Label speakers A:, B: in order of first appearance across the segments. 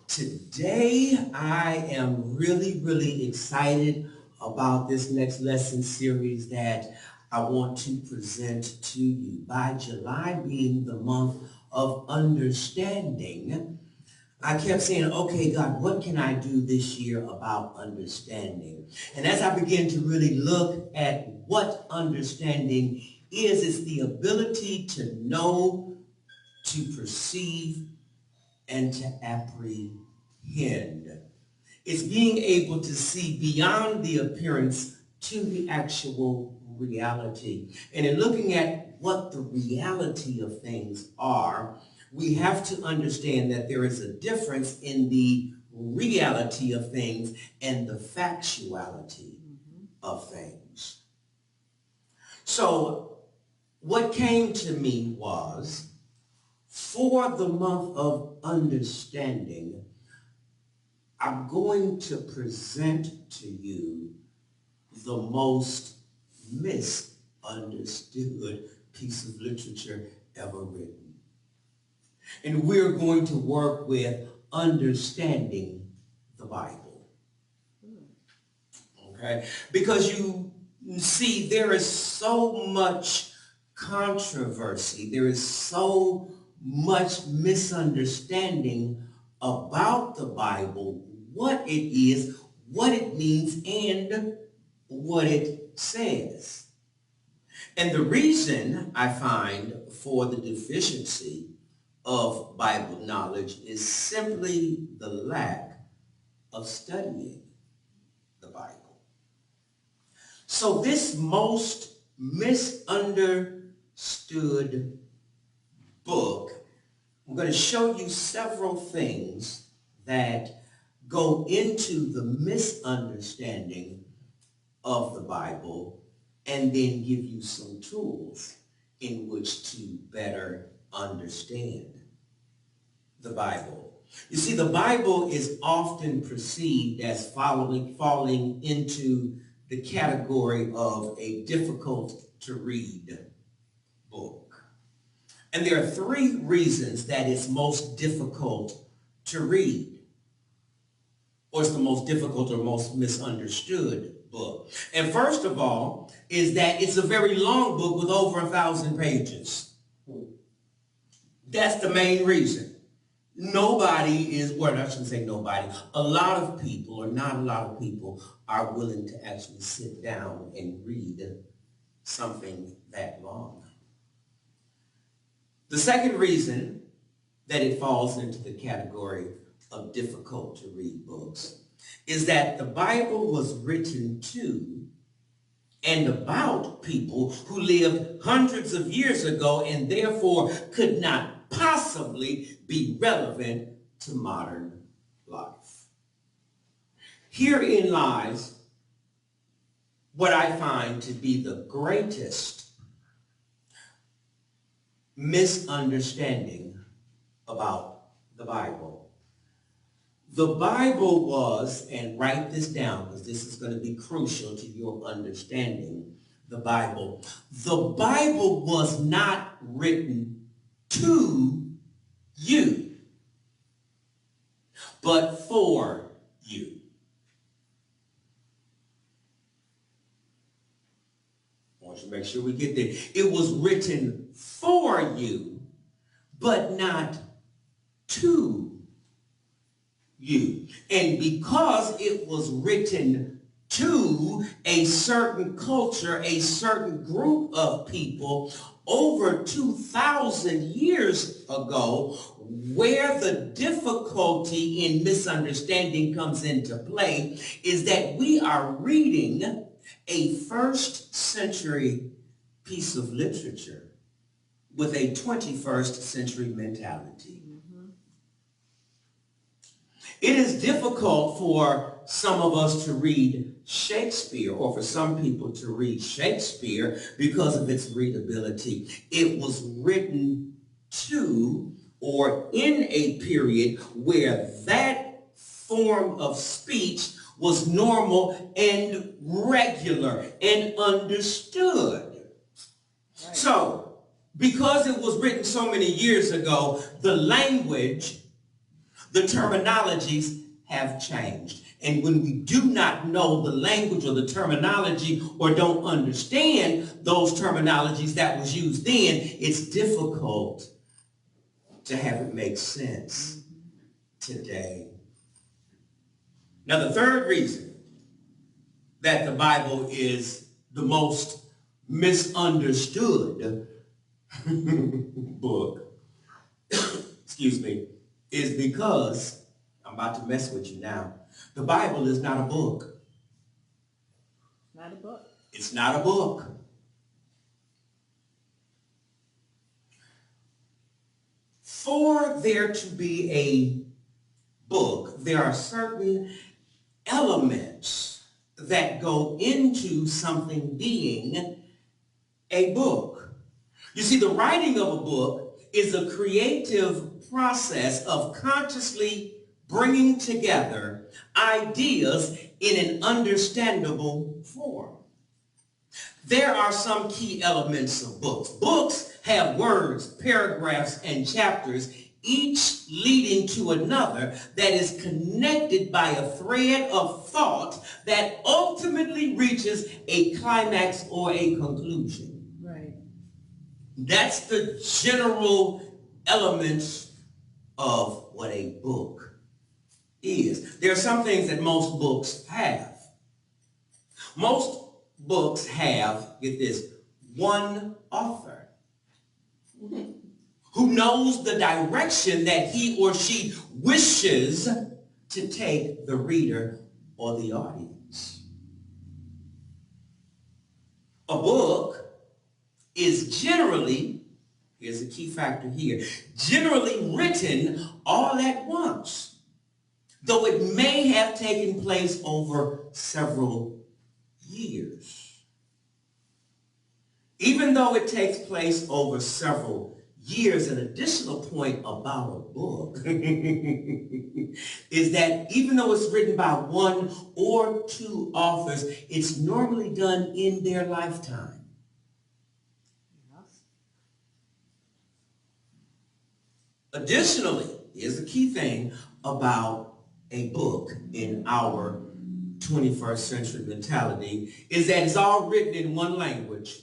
A: Today, I am really excited about this next lesson series that I want to present to you. By July being the month of understanding, I kept saying, okay, God, what can I do this year about understanding? And as I began to really look at what understanding is, it's the ability to know, to perceive, and to apprehend. It's being able to see beyond the appearance to the actual reality. And in looking at what the reality of things are, we have to understand that there is a difference in the reality of things and the factuality of things. So what came to me was, for the month of understanding, I'm going to present to you the most misunderstood piece of literature ever written. And we're going to work with understanding the Bible. Okay? Because you see, there is so much controversy. There is so much misunderstanding about the Bible, what it is, what it means, and what it says. And the reason I find for the deficiency of Bible knowledge is simply the lack of studying the Bible. So this most misunderstood book, I'm going to show you several things that go into the misunderstanding of the Bible and then give you some tools in which to better understand the Bible. You see, the Bible is often perceived as falling into the category of a difficult to read book. And there are three reasons that it's most difficult to read, or it's the most difficult or most misunderstood book. And first of all, is that it's a very long book with over 1,000 pages. That's the main reason. Nobody is, well, I shouldn't say nobody, a lot of people, or not a lot of people, are willing to actually sit down and read something that long. The second reason that it falls into the category of difficult to read books is that the Bible was written to and about people who lived hundreds of years ago and therefore could not possibly be relevant to modern life. Herein lies what I find to be the greatest misunderstanding about the Bible. The Bible was, and write this down because this is going to be crucial to your understanding the Bible. The Bible was not written to you, but for you. I want you to make sure we get there. It was written for you, but not to you. And because it was written to a certain culture, a certain group of people over 2,000 years ago, where the difficulty in misunderstanding comes into play is that we are reading a first century piece of literature with a 21st century mentality. It is difficult for some of us to read Shakespeare, or for some people to read Shakespeare, because of its readability. It was written to or in a period where that form of speech was normal and regular and understood. Right. So, because it was written so many years ago, the language, The terminologies have changed. And when we do not know the language or the terminology or don't understand those terminologies that was used then, it's difficult to have it make sense today. Now, the third reason that the Bible is the most misunderstood book, excuse me, is because, I'm about to mess with you now, the Bible is not a book.
B: Not a book.
A: It's not a book. For there to be a book, there are certain elements that go into something being a book. You see, the writing of a book is a creative process of consciously bringing together ideas in an understandable form. There are some key elements of books. Books have words, paragraphs, and chapters, each leading to another that is connected by a thread of thought that ultimately reaches a climax or a conclusion.
B: Right.
A: That's the general elements of what a book is. There are some things that most books have. Most books have, get this, one author who knows the direction that he or she wishes to take the reader or the audience. A book is generally, here's a key factor here, generally written all at once, though it may have taken place over several years. Even though it takes place over several years, an additional point about a book is that even though it's written by one or two authors, it's normally done in their lifetime.
B: Yes.
A: Additionally, here's the key thing about a book in our 21st century mentality is that it's all written in one language.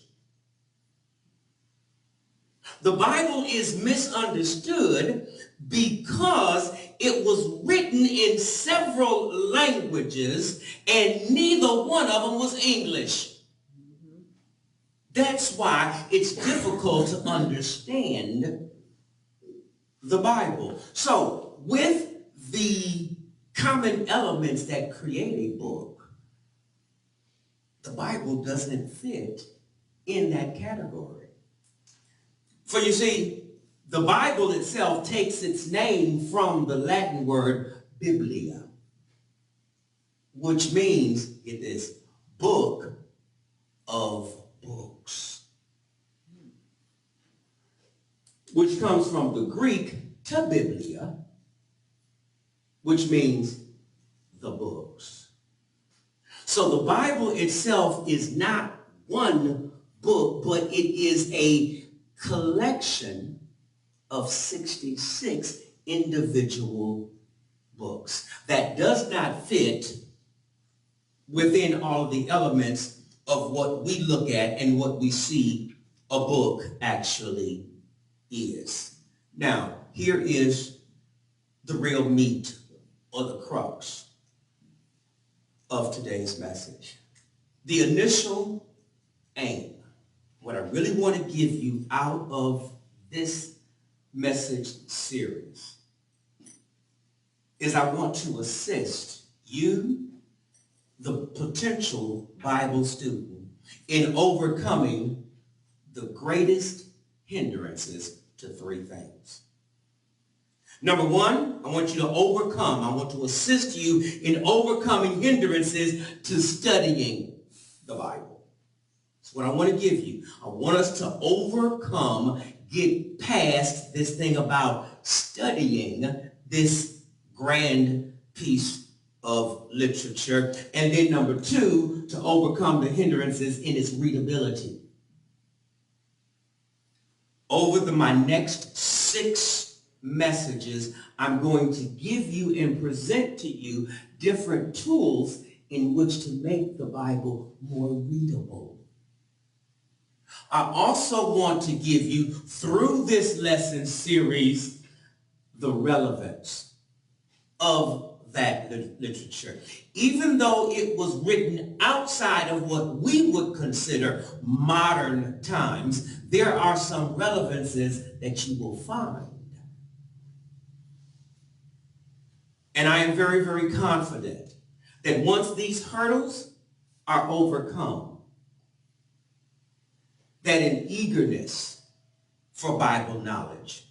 A: The Bible is misunderstood because it was written in several languages and neither one of them was English. That's why it's difficult to understand the Bible. So, with the common elements that create a book, the Bible doesn't fit in that category. For you see, the Bible itself takes its name from the Latin word biblia, which means, get this, book of books, which comes from the Greek ta biblia, which means the books. So the Bible itself is not one book, but it is a collection of 66 individual books that does not fit within all of the elements of what we look at and what we see a book actually is. Now, here is the real meat or the crux of today's message. The initial aim, what I really want to give you out of this message series is I want to assist you, the potential Bible student, in overcoming the greatest hindrances to three things. Number one, I want you to I want to assist you in overcoming hindrances to studying the Bible. That's what I want to give you. I want us to overcome, get past this thing about studying this grand piece of literature. And then number two, to overcome the hindrances in its readability. Over my next 6 messages, I'm going to give you and present to you different tools in which to make the Bible more readable. I also want to give you, through this lesson series, the relevance of that literature. Even though it was written outside of what we would consider modern times, there are some relevances that you will find. And I am very, very confident that once these hurdles are overcome, that an eagerness for Bible knowledge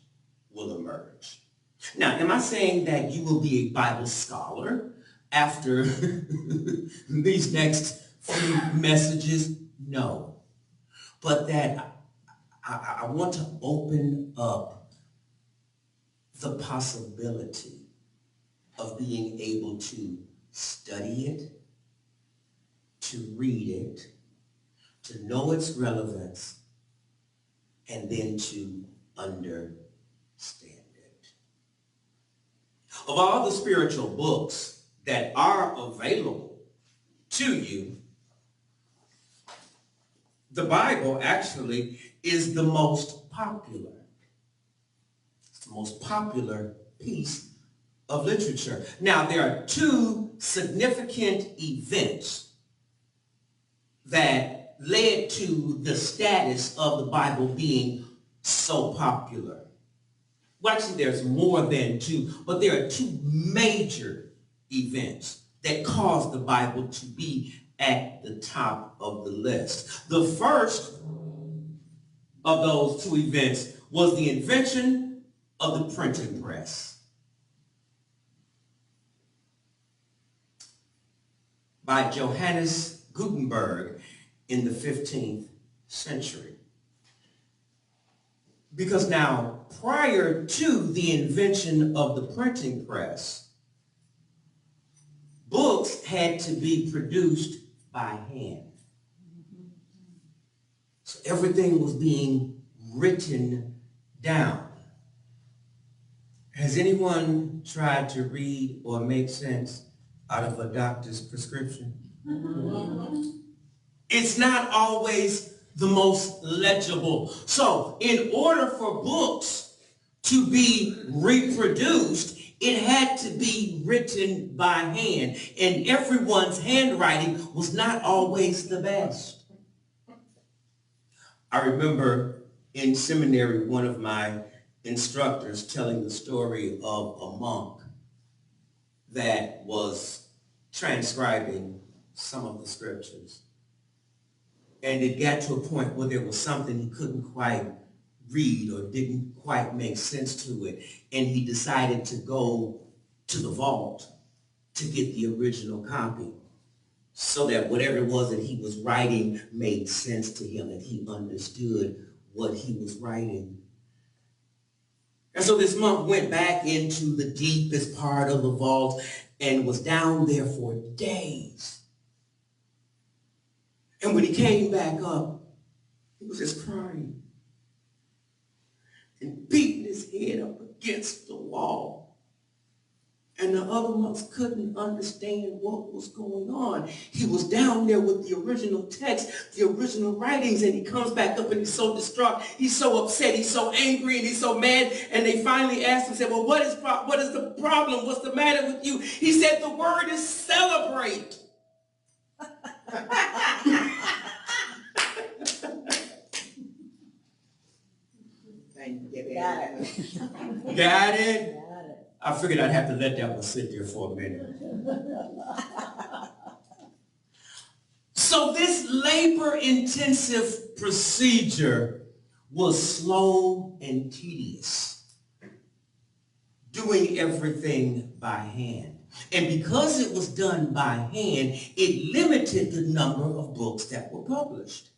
A: will emerge. Now, am I saying that you will be a Bible scholar after these next few messages? No. But that I want to open up the possibility of being able to study it, to read it, to know its relevance, and then to understand it. Of all the spiritual books that are available to you, the Bible actually is the most popular. It's the most popular piece of literature. Now, there are two significant events that led to the status of the Bible being so popular. Well, actually, there's more than two, but there are two major events that caused the Bible to be at the top of the list. The first of those two events was the invention of the printing press. By Johannes Gutenberg in the 15th century. Because now, prior to the invention of the printing press, books had to be produced by hand. So everything was being written down. Has anyone tried to read or make sense out of a doctor's prescription? It's not always the most legible. So in order for books to be reproduced, it had to be written by hand, and everyone's handwriting was not always the best. I remember in seminary, one of my instructors telling the story of a monk that was transcribing some of the scriptures. And it got to a point where there was something he couldn't quite read or didn't quite make sense to it. And he decided to go to the vault to get the original copy so that whatever it was that he was writing made sense to him, that he understood what he was writing. And so this monk went back into the deepest part of the vault and was down there for days. And when he came back up, he was just crying and beating his head up against the wall. And the other monks couldn't understand what was going on. He was down there with the original text, the original writings, and he comes back up and he's so distraught, he's so upset, he's so angry, and he's so mad. And they finally asked him, said, well, what is the problem? What's the matter with you? He said, the word is celebrate.
B: Got it.
A: Got it? I figured I'd have to let that one sit there for a minute. So this labor-intensive procedure was slow and tedious, doing everything by hand. And because it was done by hand, it limited the number of books that were published.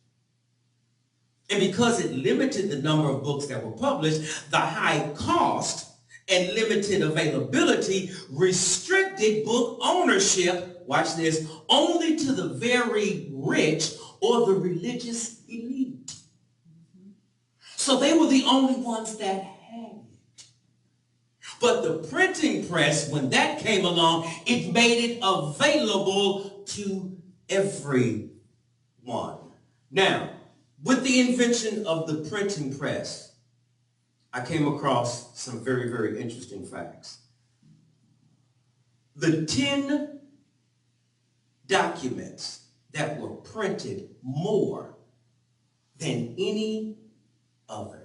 A: And because it limited the number of books that were published, the high cost and limited availability restricted book ownership, watch this, only to the very rich or the religious elite. So they were the only ones that had it. But the printing press, when that came along, it made it available to everyone. Now, with the invention of the printing press, I came across some very, very interesting facts. The 10 documents that were printed more than any other.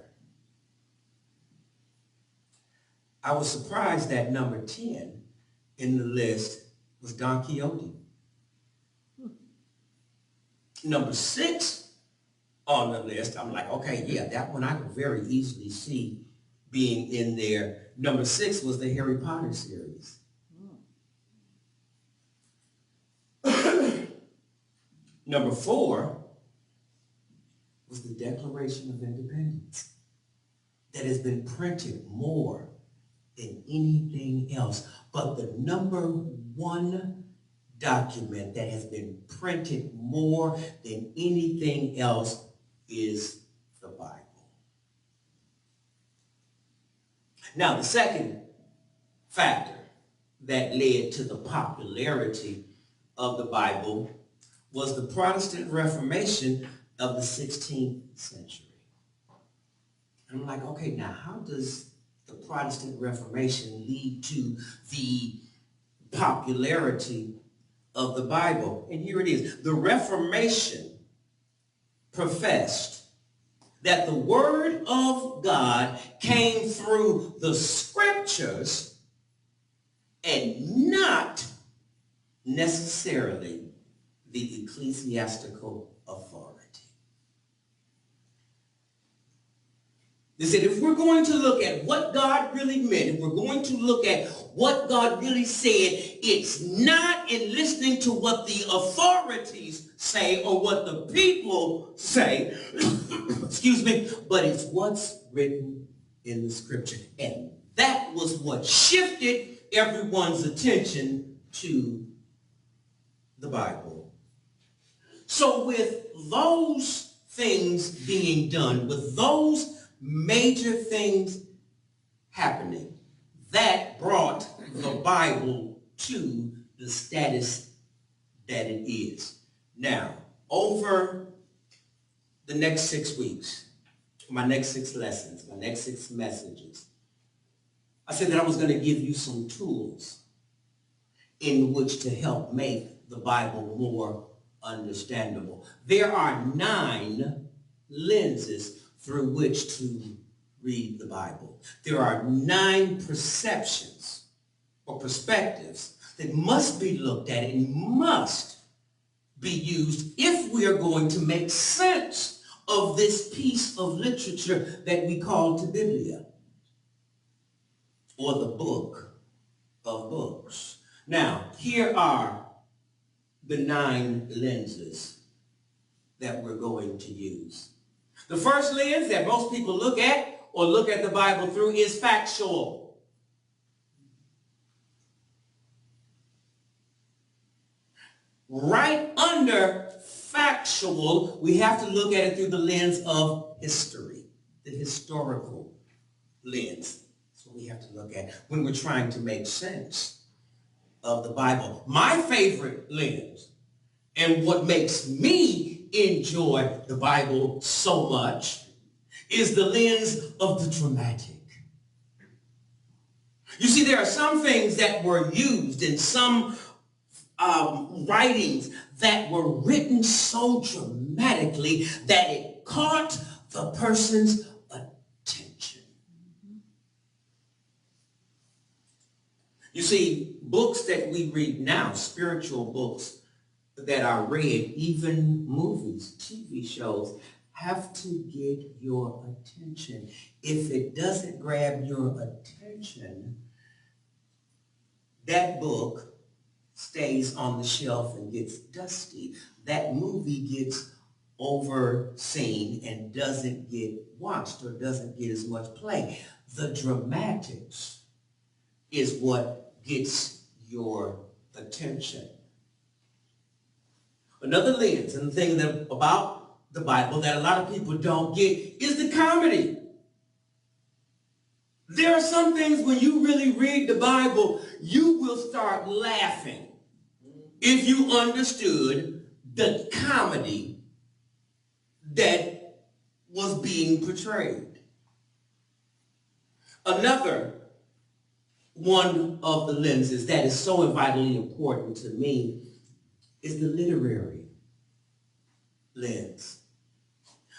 A: I was surprised that number 10 in the list was Don Quixote. Number 6 on the list, I'm like, okay, yeah, that one I could very easily see being in there. Number 6 was the Harry Potter series. Number 4 was the Declaration of Independence that has been printed more than anything else. But the number 1 document that has been printed more than anything else is the Bible. Now, the second factor that led to the popularity of the Bible was the Protestant Reformation of the 16th century. And I'm like, okay, now how does the Protestant Reformation lead to the popularity of the Bible? And here it is. The Reformation professed that the Word of God came through the Scriptures and not necessarily the ecclesiastical authority. They said if we're going to look at what God really meant, if we're going to look at what God really said, it's not in listening to what the authorities say or what the people say, excuse me, but it's what's written in the Scripture. And that was what shifted everyone's attention to the Bible. So with those things being done, with those major things happening, that brought the Bible to the status that it is. Now, over the next 6 weeks, my next 6 lessons, my next 6 messages, I said that I was going to give you some tools in which to help make the Bible more understandable. There are 9 lenses through which to read the Bible. There are 9 perceptions or perspectives that must be looked at and must be used if we are going to make sense of this piece of literature that we call the Biblia, or the book of books. Now, here are the 9 lenses that we're going to use. The first lens that most people look at or look at the Bible through is factual. Right under factual, we have to look at it through the lens of history, the historical lens. That's what we have to look at when we're trying to make sense of the Bible. My favorite lens, and what makes me enjoy the Bible so much, is the lens of the dramatic. You see, there are some things that were used in some writings that were written so dramatically that it caught the person's attention. You see, books that we read now, spiritual books that are read, even movies, TV shows, have to get your attention. If it doesn't grab your attention, that book stays on the shelf and gets dusty. That movie gets overseen and doesn't get watched or doesn't get as much play. The dramatics is what gets your attention. Another lens and the thing that about the Bible that a lot of people don't get is the comedy. There are some things when you really read the Bible, you will start laughing if you understood the comedy that was being portrayed. Another one of the lenses that is so vitally important to me is the literary lens.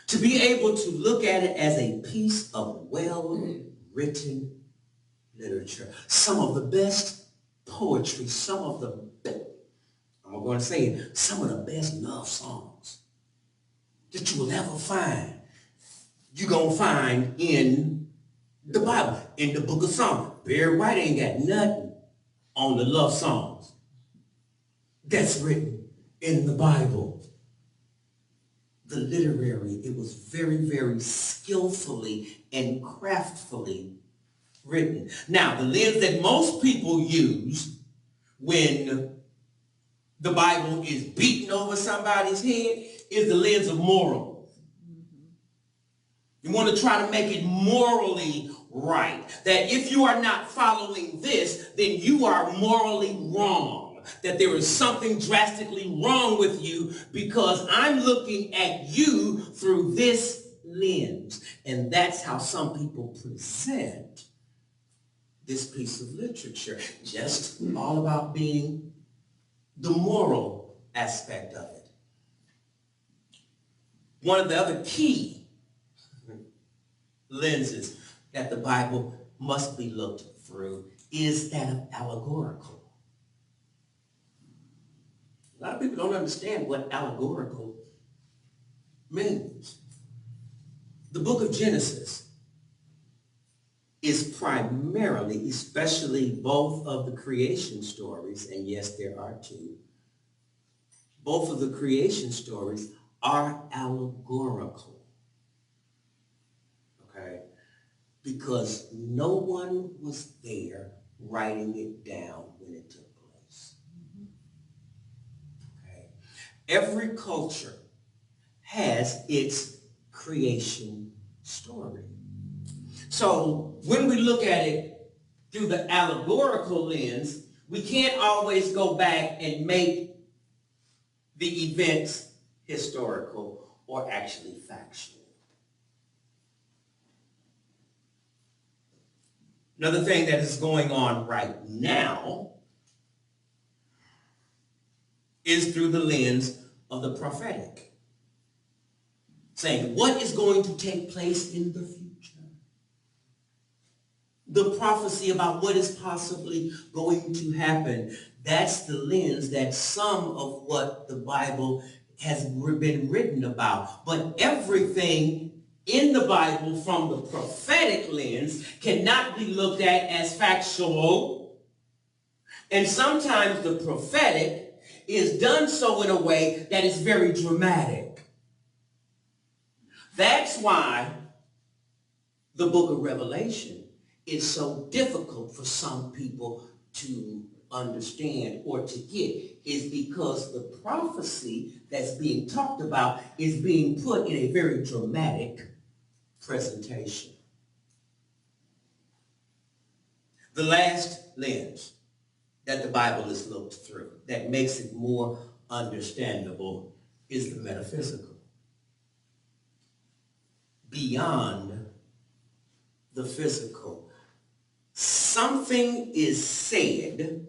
A: To be able to look at it as a piece of well-written literature. Some of the best poetry, some of the best love songs that you will ever find, you're going to find in the Bible, in the book of Psalms. Barry White ain't got nothing on the love songs that's written in the Bible. The literary, it was very, very skillfully and craftfully written. Now, the lens that most people use when the Bible is beaten over somebody's head is the lens of moral. You want to try to make it morally right. That if you are not following this, then you are morally wrong. That there is something drastically wrong with you because I'm looking at you through this lens. And that's how some people present this piece of literature. Just all about being the moral aspect of it. One of the other key lenses that the Bible must be looked through is that of allegorical. A lot of people don't understand what allegorical means. The book of Genesis is primarily, especially both of the creation stories, and yes, there are two, both of the creation stories are allegorical. Okay? Because no one was there writing it down when it took place. Okay? Every culture has its creation story. So when we look at it through the allegorical lens, we can't always go back and make the events historical or actually factual. Another thing that is going on right now is through the lens of the prophetic. Saying what is going to take place in the future. The prophecy about what is possibly going to happen. That's the lens that some of what the Bible has been written about. But everything in the Bible from the prophetic lens cannot be looked at as factual. And sometimes the prophetic is done so in a way that is very dramatic. That's why the book of Revelation is so difficult for some people to understand or to get, is because the prophecy that's being talked about is being put in a very dramatic presentation. The last lens that the Bible is looked through that makes it more understandable is the metaphysical. Beyond the physical, something is said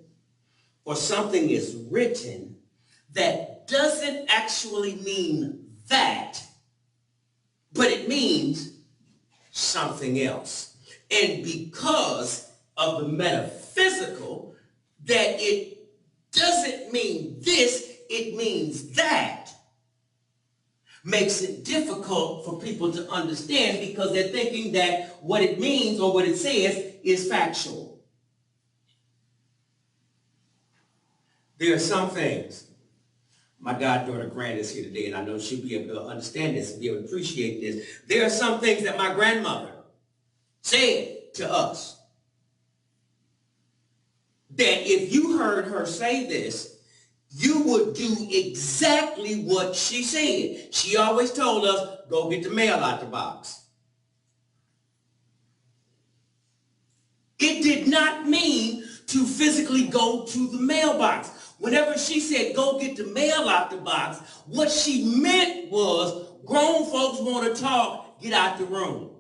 A: or something is written that doesn't actually mean that, but it means something else. And because of the metaphysical, that it doesn't mean this, it means that, makes it difficult for people to understand because they're thinking that what it means or what it says is factual. There are some things, my goddaughter Grant is here today, and I know she'll be able to understand this and be able to appreciate this. There are some things that my grandmother said to us that if you heard her say this, you would do exactly what she said. She always told us, go get the mail out the box. It did not mean to physically go to the mailbox. Whenever she said, go get the mail out the box, what she meant was, grown folks want to talk, get out the room.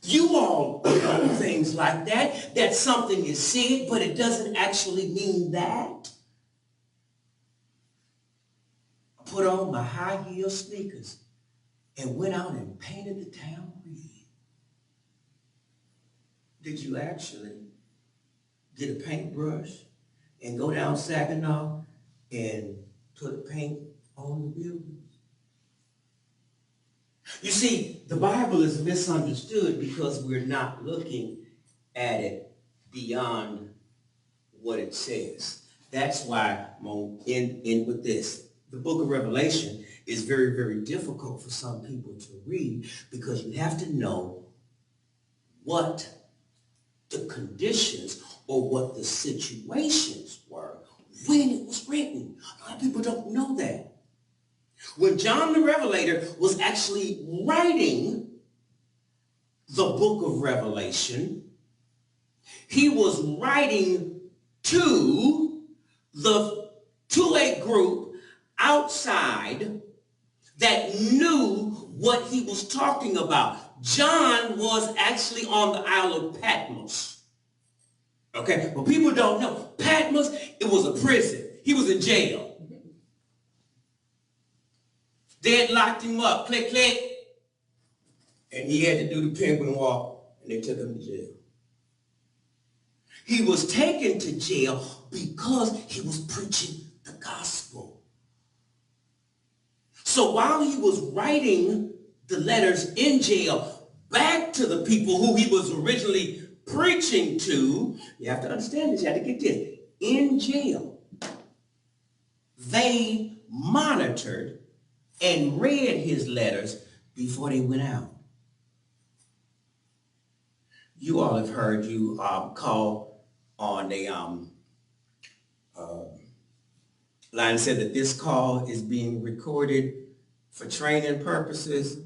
A: You all know things like that, that something is said, but it doesn't actually mean that. I put on my high heel sneakers and went out and painted the town red. Did you actually get a paintbrush and go down Saginaw and put paint on the buildings? You see, the Bible is misunderstood because we're not looking at it beyond what it says. That's why I'm going to end with this. The book of Revelation is very, very difficult for some people to read because you have to know what the conditions or what the situations were when it was written. A lot of people don't know that. When John the Revelator was actually writing the book of Revelation, he was writing to a group outside that knew what he was talking about. John was actually on the Isle of Patmos. Okay, but people don't know. Patmos, it was a prison. He was in jail. They had locked him up, click, click, and he had to do the penguin walk, and they took him to jail. He was taken to jail because he was preaching the gospel. So while he was writing the letters in jail back to the people who he was originally preaching to, you have to understand this, you have to get this, in jail, they monitored and read his letters before they went out. You all have heard you call on a line said that this call is being recorded for training purposes.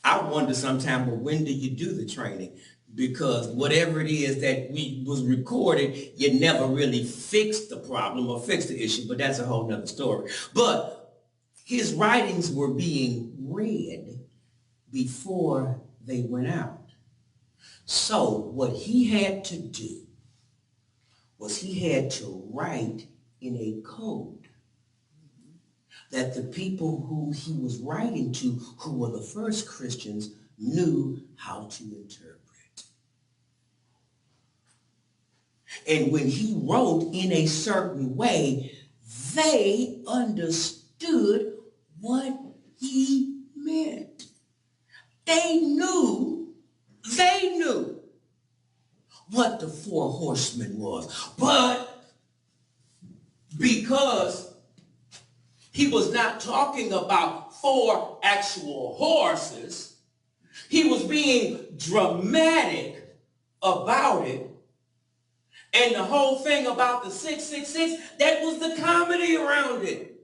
A: I wonder sometimes, well, when do you do the training? Because whatever it is that was recorded, you never really fixed the problem or fixed the issue, but that's a whole nother story. But his writings were being read before they went out. So what he had to do was he had to write in a code that the people who he was writing to, who were the first Christians, knew how to interpret. And when he wrote in a certain way, they understood what he meant. They knew what the four horsemen was. But because he was not talking about four actual horses, he was being dramatic about it. And the whole thing about the 666, that was the comedy around it.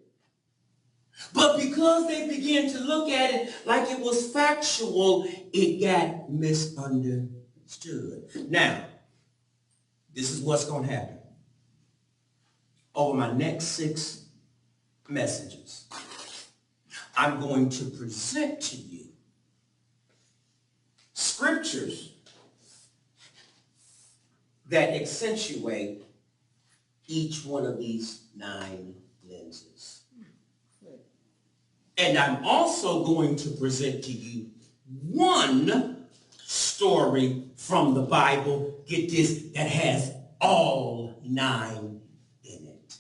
A: But because they began to look at it like it was factual, it got misunderstood. Now, this is what's going to happen. Over my next 6 messages, I'm going to present to you scriptures that accentuate each one of these 9 lenses. And I'm also going to present to you one story from the Bible, get this, that has all 9 in it.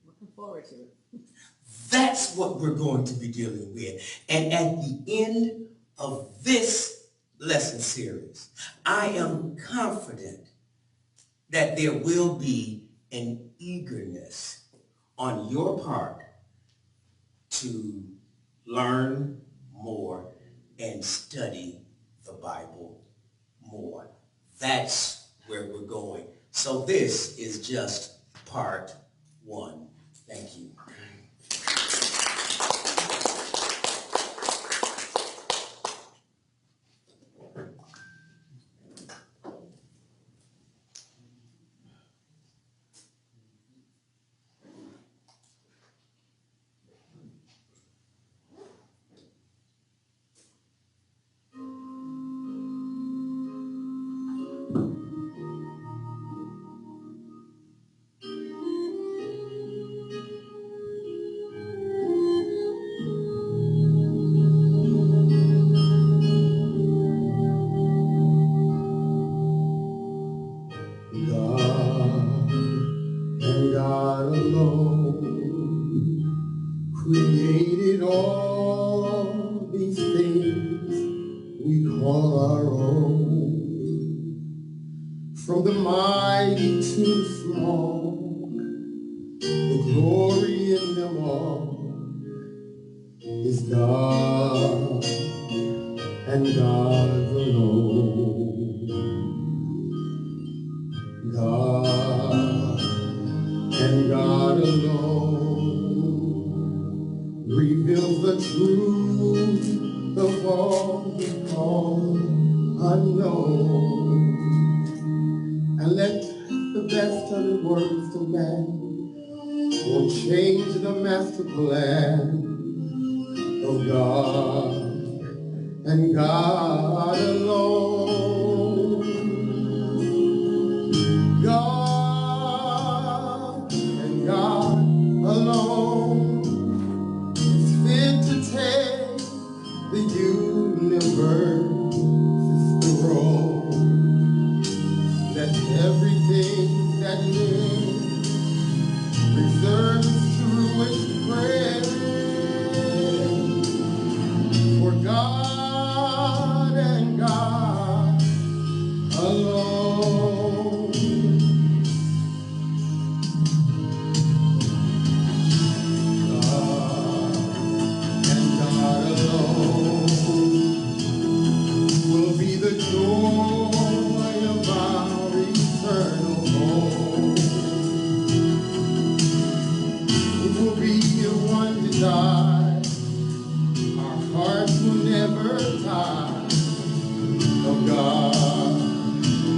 B: Looking forward to it.
A: That's what we're going to be dealing with. And at the end of this lesson series, I am confident that there will be an eagerness on your part to learn more and study the Bible more. That's where we're going. So this is just part 1. Thank you.
C: we call our own. From the mighty to the small, the glory in them all is God and God alone. God and God alone reveals the truth of all we call unknown. And let the best of the words of man won't change the master plan of God and God alone. God and God alone is fit to take the universe's throne. That everything that lives reserves through its praise for God and God alone. God and God alone will be the joy of our eternal home. It will be the one desire our hearts will never tire of God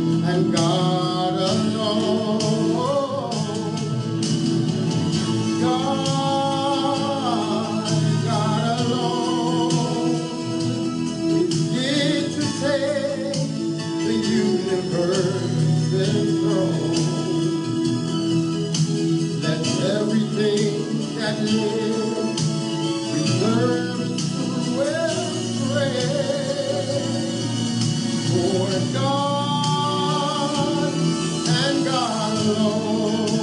C: and God alone. God and God alone is fit to take the universe's throne. Let everything that lives reserve to praise for God and God alone.